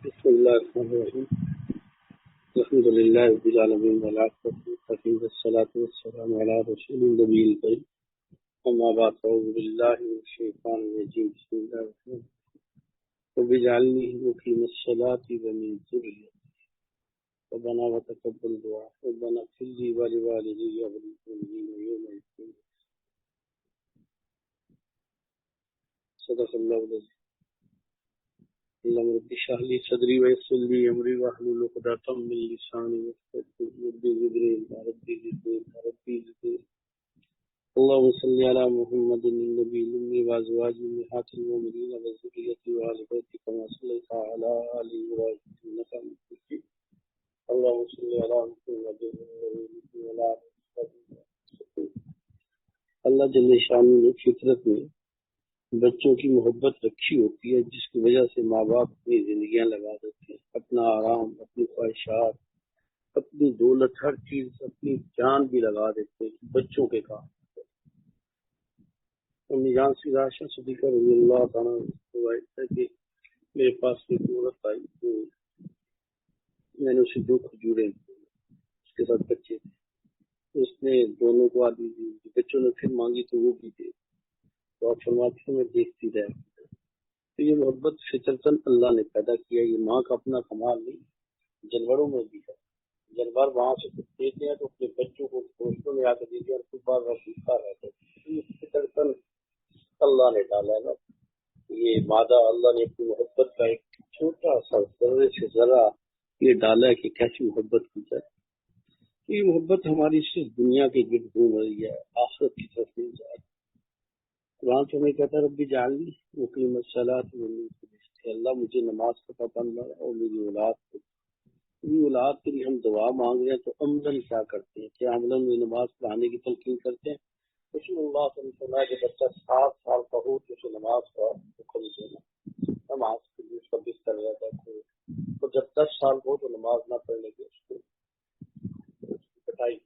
بسم الله الرحمن الرحيم الحمد لله رب العالمين والصلاة والسلام على رسول النبي الكريم أما بعد أعوذ بالله من الشيطان الرجيم بسم الله الرحمن الرحيم رب اجعلني مقيم الصلاة ومن ذريتي ربنا وتقبل دعاء ربنا اغفر لي ولوالدي وللمؤمنين يوم يقوم صدق الله العظيم اللهم رب اشرح لي صدري ويسر لي امري واحلل عقدة من لساني يفقهوا قولي ربي زدني اللهم صل على محمد النبي الأمي وأزواجه أمهات المؤمنين وذريته وآل بيته كما صليت على آل إبراهيم إنك حميد مجيد اللهم صل على محمد النبي وعلى آل محمد. اللہ جل شانہ نے فطرت میں بچوں کی محبت رکھی ہوتی ہے جس کی وجہ سے ماں باپ اپنی زندگیاں لگا دیتے ہیں، اپنا آرام، اپنی خواہشات، اپنی دولت، ہر چیز، اپنی جان بھی لگا دیتے ہیں بچوں کے کام. امی جان سی عائشہ صدیقہ رضی اللہ تعالیٰ روایت ہے کہ میرے پاس ایک عورت آئی تو میں نے اسے 2 کھجوریں دی، اس کے ساتھ بچے تھے، اس نے دونوں کو آدھی دی، بچوں نے پھر مانگی تو وہ بھی دے. تو آپ فرماتے ہیں میں دیکھتی رہ. تو یہ محبت فطرتاً اللہ نے پیدا کیا، یہ ماں کا اپنا کمال نہیں، جانوروں میں بھی ہے. جانور وہاں سے کچھ دیتے ہیں تو اپنے بچوں کو گوشتوں میں آ کے دیتے ہیں اور خود بار بار بھوکا رہتا ہے. یہ فطرتاً اللہ نے ڈالا ہے نا، یہ مادہ اللہ نے اپنی محبت کا ایک چھوٹا سا ذرے سے ذرا یہ ڈالا ہے کہ کیسی محبت کی جائے. یہ محبت ہماری صرف دنیا کے گرد گھوم رہی ہے، آخرت کی طرف نہیں جا رہی. قرآن تو ہمیں کہتا ہے ربی جعلنی مقیم الصلاۃ ومن ذریتی، اللہ مجھے نماز کا پابند بنا اور میری اولاد کو. میری اولاد کے لیے ہم دعا مانگ رہے ہیں تو عملاً کیا کرتے ہیں؟ کیا عملاً میں نماز پڑھانے کی تلقین کرتے ہیں؟ رسول اللہ صلی اللہ علیہ وسلم کہ بچہ 7 سال کا ہو تو اسے نماز کا حکم دینا، نماز کے لیے اس کا بستر رہتا ہے. تو جب 10 سال ہو تو نماز نہ پڑھنے کی اس کی کٹائی.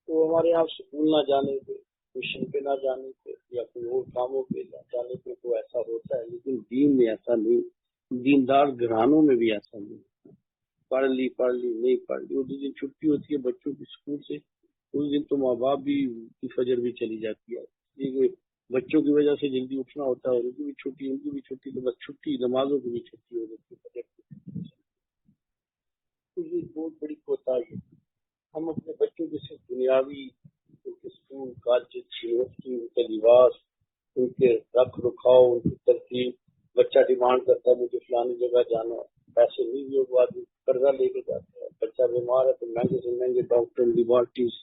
تو ہمارے یہاں سکول نہ جانے پہ، ٹیوشن پہ نہ جانے پہ یا کوئی اور کاموں پہ نہ جانے پہ تو ایسا ہوتا ہے، لیکن دین میں ایسا نہیں، دیندار گھرانوں میں بھی ایسا نہیں. پڑھ لی نہیں پڑھ لی، اس دن چھٹی ہوتی ہے بچوں کی اسکول سے، اس دن تو ماں باپ بھی کی فجر بھی چلی جاتی ہے، بچوں کی وجہ سے جلدی اٹھنا ہوتا ہے، ان کی بھی چھٹی ان کی بھی چھٹی، تو بس چھٹی نمازوں کی بھی چھٹی ہو جاتی ہے فجر کی. تو یہ بہت بڑی کوتاہی ہے. ہم اپنے بچوں کے صرف دنیاوی، ان کے اسکول کالج یونیورسٹی، ان کے لباس، ان کے رکھ رکھاؤ، ان کی ترتیب، بچہ ڈیمانڈ کرتا ہے مجھے فلانی جگہ جانا، پیسے نہیں ہوئے وہ آدمی قرضہ لے کے جاتا ہے. بچہ بیمار ہے تو مہنگے سے مہنگے ڈاکٹر، لیبارٹریز،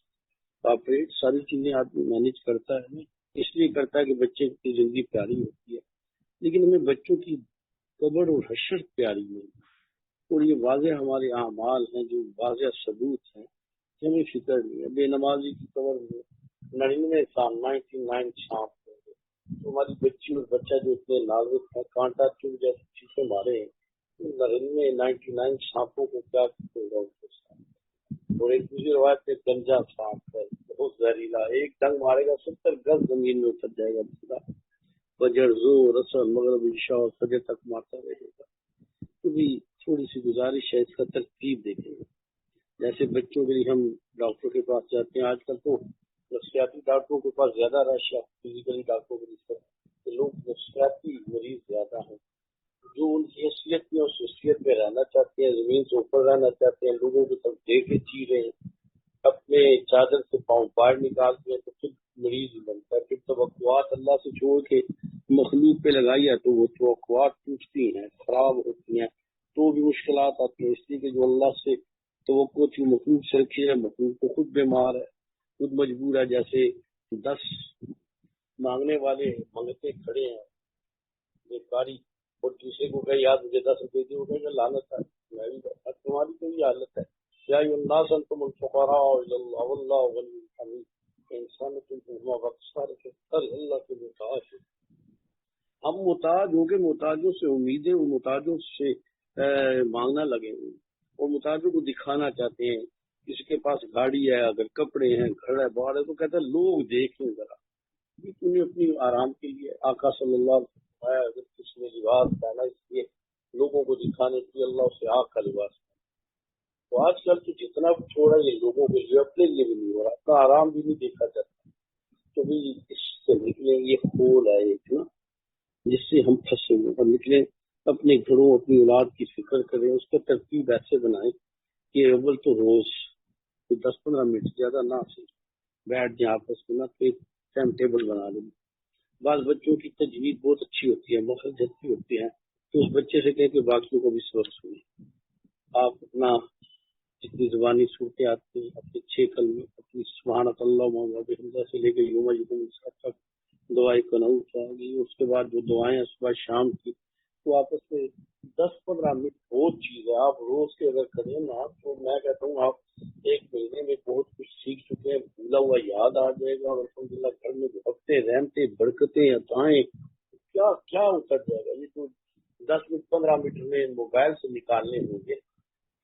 آپریٹ، ساری چیزیں آدمی مینج کرتا ہے، اس لیے کرتا ہے کہ بچے کی زندگی پیاری ہوتی ہے. لیکن ہمیں بچوں کی قبر اور حشر پیاری نہیں، اور یہ واضح ہمارے اعمال ہیں جو واضح ثبوت ہیں کہ ہمیں فکر نہیں ہے. بے نمازی کی قبر میں 99 سانپ ہوں گے. تو ہماری بچی اور بچہ جو اتنے نازک ہیں، کانٹا چوب جیسے چیزیں مارے ہیں، 99 سانپوں کو کیا ہوگا ان کے ساتھ. اور ایک دوسری روایت میں گنجا سانپ ہے، بہت زہریلا، ایک ڈنگ مارے گا 70 گز زمین میں اتر جائے گا. فجر، زور، اثر، مغرب، عشاء اور فجر تک مارتا رہے گا. تو بھی تھوڑی سی گزارش ہے، اس کا ترتیب دیکھیں گے. جیسے بچوں کے لیے ہم ڈاکٹر کے پاس جاتے ہیں، آج کل تو نفسیاتی ڈاکٹروں کے پاس زیادہ رش ہے فزیکلی ڈاکٹروں کے لیے. لوگ نفسیاتی مریض زیادہ ہیں جو ان کی حیثیت میں اس حیثیت میں رہنا چاہتے ہیں، زمین سے اوپر رہنا چاہتے ہیں، لوگوں کی طرف دیکھ کے جی رہے ہیں، اپنے چادر سے پاؤں باہر نکالتے ہیں تو پھر مریض ہی بنتا ہے. پھر توقعات اللہ سے چھوڑ کے مخلوق پہ لگائی ہے تو وہ توقعات ٹوٹتی ہیں، خراب ہوتی ہیں، تو بھی مشکلات آتی ہیں. اس لیے کہ جو اللہ سے توقع تھی مخلوق سے رکھی ہے، مخلوق کو خود بیمار ہے، خود مجبور ہے. جیسے 10 مانگنے والے منگتے کھڑے ہیں بیکاری، اور دوسرے کو کہ یار مجھے 10 روپے دی، وہ کہے گا لعنت ہے، میں بھی تمہاری تو یہ حالت ہے. یا الناس انتم الفقراء الی اللہ واللہ غنی حمید. انسان تم اللہ کے محتاج. ہم محتاج ہو کے محتاجوں سے امیدیں اور محتاجوں سے مانگنا لگے ہوئے، اور محتاجوں کو دکھانا چاہتے ہیں. کسی کے پاس گاڑی ہے، اگر کپڑے ہیں، گھر ہے، باہر ہے، تو کہتا ہے لوگ دیکھیں ذرا. یہ تم نے اپنی آرام کے لیے آقا صلی اللہ علیہ وسلم اگر کسی نے لباس پہنا اس لیے لوگوں کو دکھا دکھانے کی اللہ اسے آگ کا لباس. تو آج کل تو جتنا چھوڑا یہ لوگوں کے لیے اپنے لیے بھی نہیں ہو رہا, اپنا آرام بھی نہیں دیکھا جاتا. تو بھی اس سے نکلیں, یہ خول ہے ایک نا جس سے ہم پھنسے ہوئے, اور نکلیں اپنے گھروں اپنی اولاد کی فکر کریں, اس کا ترتیب ایسے بنائیں کہ اول تو روز 10-15 منٹ زیادہ نہ سے بیٹھ جائیں آپس میں, نہ کوئی ٹائم ٹیبل بنا لیں. بعض بچوں کی تجویز بہت اچھی ہوتی ہے, مخرج اچھی ہوتی ہے, تو اس بچے سے کہیں کہ باقیوں کو بھی سبق سنیں. آپ اپنا جتنی زبانی صورتیں آتی ہیں اپنے 6 کلمے, اپنی سبحانک اللہم وبحمدہ سے لے کے یوم یقوم تک دعائیں قنوت آ گئی. اس کے بعد جو دعائیں صبح شام کی, تو آپس میں 10-15 منٹ بہت چیز ہے. آپ روز کے اگر کریں نا تو میں کہتا ہوں آپ 1 مہینے میں بہت کچھ سیکھ چکے ہیں, بھولا ہوا یاد آ جائے گا, اور الحمدللہ گھر میں ہفتے رحمتیں برکتیں عطائیں کیا کیا اتر جائے گا. یہ تو 10 منٹ 15 منٹ میں موبائل سے نکالنے ہوں گے,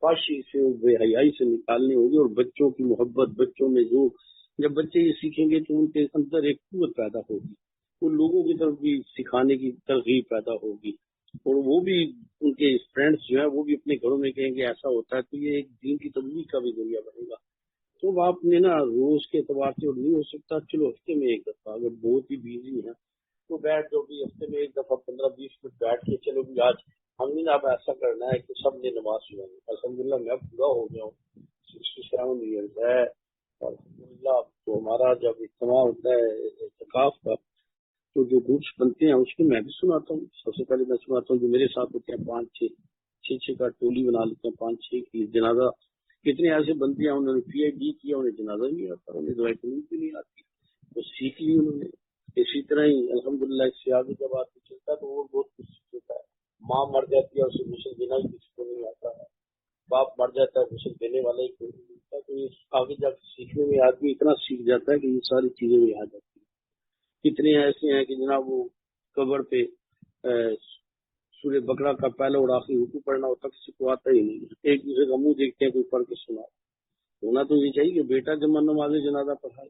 فحشی سے بے حیائی سے نکالنے ہوں گے, اور بچوں کی محبت, بچوں میں جو جب بچے یہ سیکھیں گے تو ان کے اندر ایک قوت پیدا ہوگی, ان لوگوں کی طرف بھی سکھانے کی ترغیب پیدا ہوگی, اور وہ بھی ان کے فرینڈس جو ہیں وہ بھی اپنے گھروں میں کہیں گے ایسا ہوتا ہے, تو یہ ایک دین کی تبلیغ کا بھی ذریعہ بنے گا. تو آپ نے نا روز کے اعتبار سے, اور نہیں ہو سکتا چلو ہفتے میں 1 دفعہ, اگر بہت ہی بیزی ہے تو بیٹھ جاؤ بھی ہفتے میں 1 دفعہ 15-20 منٹ بیٹھ کے, چلو بھی آج ہم نے اب ایسا کرنا ہے کہ سب نے نماز سنانی. الحمدللہ میں پورا ہو گیا ہوں, 67 ایئرز ہے, اور الحمدللہ تو ہمارا جب اجتماع ہوتا ہے اعتکاف کا تو جو گروپس بنتے ہیں اس میں بھی سناتا ہوں. سب سے پہلے میں سناتا ہوں جو میرے ساتھ ہوتے ہیں 5-6 کا ٹولی بنا لیتے ہیں, 5-6 کی جنازہ. کتنے ایسے بندے ہیں انہوں نے PhD کیا, انہیں جنازہ نہیں آتا, انہیں دعائیں قنوت بھی نہیں آتی, تو سیکھ لی انہوں نے. اسی طرح ہی الحمدللہ اس سے آگے جب آدمی چلتا ہے تو وہ بہت کچھ سیکھتا ہے. ماں مر جاتی ہے اسے غسل دینا ہی کسی کو نہیں آتا ہے, باپ مر جاتا ہے غسل دینے والا ہی کوئی نہیں ملتا, تو یہ آگے جا کے سیکھنے میں آدمی اتنا سیکھ جاتا ہے کہ یہ ساری چیزیں بھی آ جاتی ہیں. کتنے ایسے ہیں کہ جناب وہ قبر پہ سورہ بقرہ کا پہلا اور آخری رکوع پڑھنا ہوتا کسی کو آتا ہی نہیں, ایک دوسرے کا منہ دیکھتے ہیں کوئی پڑھ کے سنا. ہونا تو یہ چاہیے کہ بیٹا جب نماز جنازہ پڑھائے,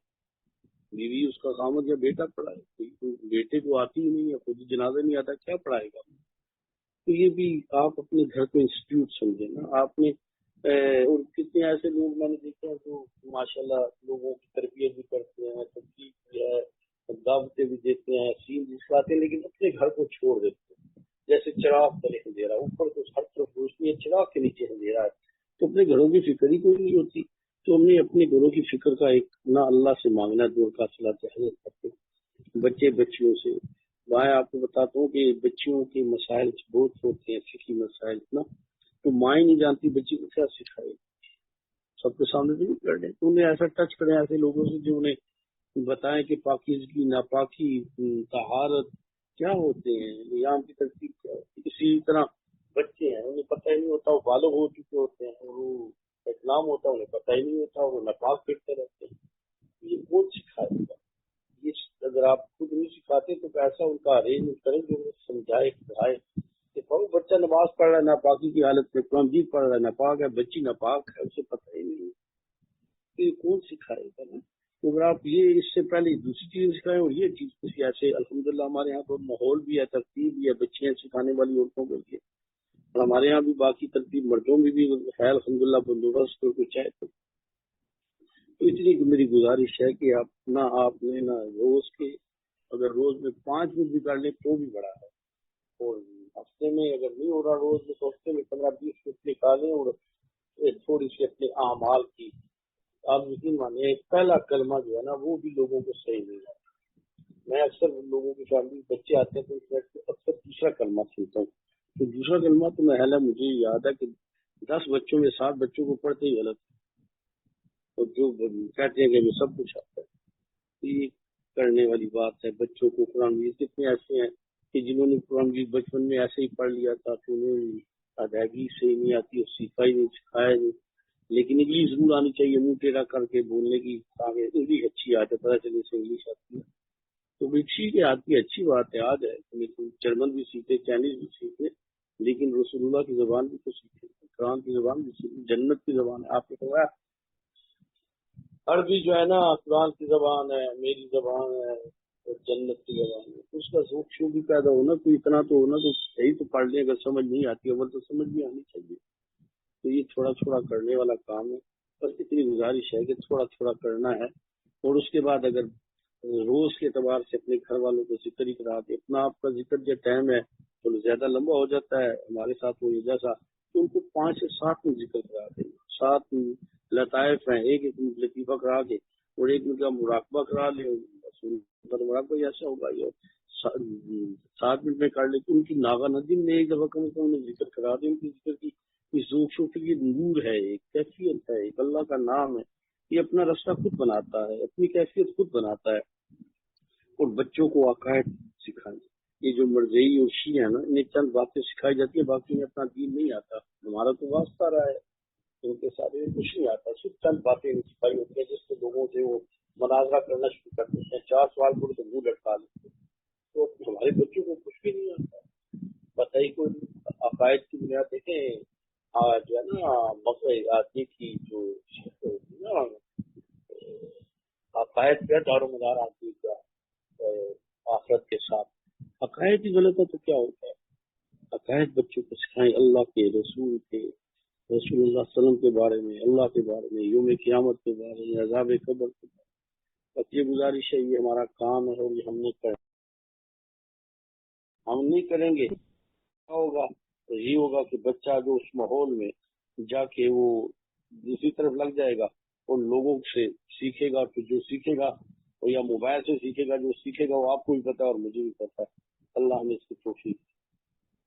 بیوی اس کا خامد یا بیٹا پڑھائے, بیٹے کو آتی ہی نہیں ہے, خود جنازہ نہیں آتا, کیا پڑھائے گا. تو یہ بھی آپ اپنے گھر کو انسٹیٹیوٹ سمجھیں نا آپ نے. اور کتنے ایسے لوگ میں نے دیکھے ہیں جو ماشاءاللہ لوگوں کی تربیت بھی کرتے ہیں, تربیت بھی ہے, دعوتیں بھی دیتے ہیں, سین بھی سکھاتے ہیں, لیکن اپنے گھر کو چھوڑ دیتے ہیں. جیسے چراغ تلے اندھیرا, اوپر تو ہر طرف روشنی ہے, چراغ کے نیچے اندھیرا ہے, تو اپنے گھروں کی فکر ہی کوئی نہیں ہوتی. تو ہم نے اپنے گھروں کی فکر کا ایک نہ اللہ سے مانگنا دور کا صلاۃ حضرت کرتے بچے بچیوں سے. میں آپ کو بتاتا ہوں کہ بچیوں کے مسائل بہت ہوتے ہیں, فقہی مسائل نا, تو مائیں نہیں جانتی بچی کو کیا سکھائے, سب کے سامنے بھی کر دیں. تو انہیں ایسا ٹچ کریں ایسے لوگوں سے جو انہیں بتائیں کہ پاکیزگی ناپاکی طہارت کیا ہوتے ہیں, نیام کی ترتیب کیا ہوتی ہے. اسی طرح بچے ہیں انہیں پتہ ہی نہیں ہوتا, وہ بالغ ہو چکے ہوتے ہیں, اور وہ اسلام ہوتا ہے انہیں پتہ ہی نہیں ہوتا, وہ ناپاک پھرتے رہتے ہیں. یہ کون سکھائے گا؟ یہ اگر آپ خود نہیں سکھاتے تو ایسا ان کا ارینج کریں جو سمجھائے پڑھائے کہ بچہ نماز پڑھ رہا ہے ناپاکی کی حالت میں, قرآن مجید پڑھ رہا ہے ناپاک ہے, بچی ناپاک ہے, اسے پتہ ہی نہیں, تو یہ کون سکھائے گا نا. تو اگر آپ یہ اس سے پہلے دوسری چیز سکھائیں اور یہ چیز کسی ایسے, الحمدللہ ہمارے یہاں تو ماحول بھی ہے, ترتیب بھی ہے, بچیاں سکھانے والی عورتوں کے لیے, اور ہمارے یہاں بھی باقی ترتیب مردوں میں بھی ہے الحمدللہ بندوبست کو کچھ ہے. تو اس لیے میری گزارش ہے کہ آپ نے نا روز کے اگر روز میں 5 منٹ بھی کر لیں تو بھی بڑا ہے, اور ہفتے میں اگر نہیں ہو رہا روز میں تو ہفتے میں 15-20 منٹ نکالیں, اور تھوڑی سی اپنے اعمال کی آپ یقین مانیں پہلا کلمہ جو ہے نا وہ بھی لوگوں کو صحیح نہیں ہے. میں اکثر لوگوں کی فیملی بچے آتے ہیں تو اکثر دوسرا کلمہ سنتا ہوں, تو دوسرا کلمہ تو محل مجھے یاد ہے کہ 10 بچوں میں 7 بچوں کو پڑھتے ہی غلط, اور جو کہتے ہیں کہ ہمیں سب کچھ آتا ہے. یہ کرنے والی بات ہے. بچوں کو قرآن مجید کتنے ایسے ہیں کہ جنہوں نے قرآن مجید بچپن میں ایسے ہی پڑھ لیا تھا کہ انہیں ادائیگی سے نہیں آتی, اور سیکھا ہی نہیں, سکھایا نہیں, لیکن انگلش ضرور آنی چاہیے, منہ ٹیڑھا کر کے بولنے کی انگلش اچھی آتی ہے, پتہ چلے سے انگلش آتی ہے تو بھی ٹھیک ہے, آتی ہے, اچھی بات ہے, آ جائے. لیکن جرمن بھی سیکھے, چائنیز بھی سیکھے, لیکن رسول اللہ کی زبان بھی تو سیکھے, قرآن کی زبان بھی سیکھے, جنت کی زبان ہے. آپ نے کہا عربی جو ہے نا قرآن کی زبان ہے, میری زبان ہے, اور جنت کی جگہ میں تو اس کا ذوق شوق بھی پیدا ہونا، تو اتنا تو ہونا تو صحیح تو پڑھ لیں، اگر سمجھ نہیں آتی اول تو سمجھ بھی آنی چاہیے. تو یہ تھوڑا تھوڑا کرنے والا کام ہے، بس اتنی گزارش ہے کہ تھوڑا تھوڑا کرنا ہے. اور اس کے بعد اگر روز کے اعتبار سے اپنے گھر والوں کو ذکر ہی کرا دے، اپنا آپ کا ذکر جو ٹائم ہے تو زیادہ لمبا ہو جاتا ہے. ہمارے ساتھ وہ جیسا تو ان کو 5 سے 7 میں ذکر کرا دیں، 7 لطائف ہیں، ایک ایک لطیفہ کرا دے اور ایک ان کا مراقبہ کرا لے. مراقبہ ایسا ہوگا یہ 7 منٹ میں کر لے تو ان کی ناغا ندیم میں ایک دفعہ کم از کم انہیں ذکر کرا دیں. ان کی ذکر کی ذوق شوق کی نور ہے، ایک کیفیت ہے، ایک اللہ کا نام ہے. یہ اپنا راستہ خود بناتا ہے، اپنی کیفیت خود بناتا ہے. اور بچوں کو عقائد سکھائیں. یہ جو مرزئی اور شیعہ ہے نا، انہیں چند باتیں سکھائی جاتی ہیں، باقی انہیں اپنا دین نہیں آتا. ہمارا تو واسطہ رہا ہے، ان کے ساتھ کچھ نہیں آتا، صرف چند باتیں سکھائی ہوتی ہیں جس سے لوگوں سے وہ مناظرہ کرنا شروع کر دیتے ہیں. 4 سوال کرو تو منہ لٹکا لیتے ہیں. تو ہمارے بچوں کو کچھ بھی نہیں آتا. بتائیے کوئی عقائد کی بنیاد دیکھیں، جو ہے نا آدمی کی جو ہوتی ہے نا عقائد کا دار و مدار آدمی کا آخرت کے ساتھ. عقائد ہی غلط ہے تو کیا ہوتا ہے؟ عقائد بچوں کو سکھائیں، اللہ کے رسول کے، رسول اللہ صلی اللہ علیہ وسلم کے بارے میں، اللہ کے بارے میں، یوم قیامت کے بارے میں، عذاب قبر کے بارے میں. بس یہ گزارش ہے، یہ ہمارا کام ہے اور یہ ہم نے ہم نہیں کریں گے کیا ہوگا؟ تو یہ ہوگا کہ بچہ جو اس ماحول میں جا کے وہ دوسری طرف لگ جائے گا اور لوگوں سے سیکھے گا. تو جو سیکھے گا وہ یا موبائل سے سیکھے گا، جو سیکھے گا وہ آپ کو بھی پتا ہے اور مجھے بھی پتا ہے. اللہ ہمیں اس کی توفیق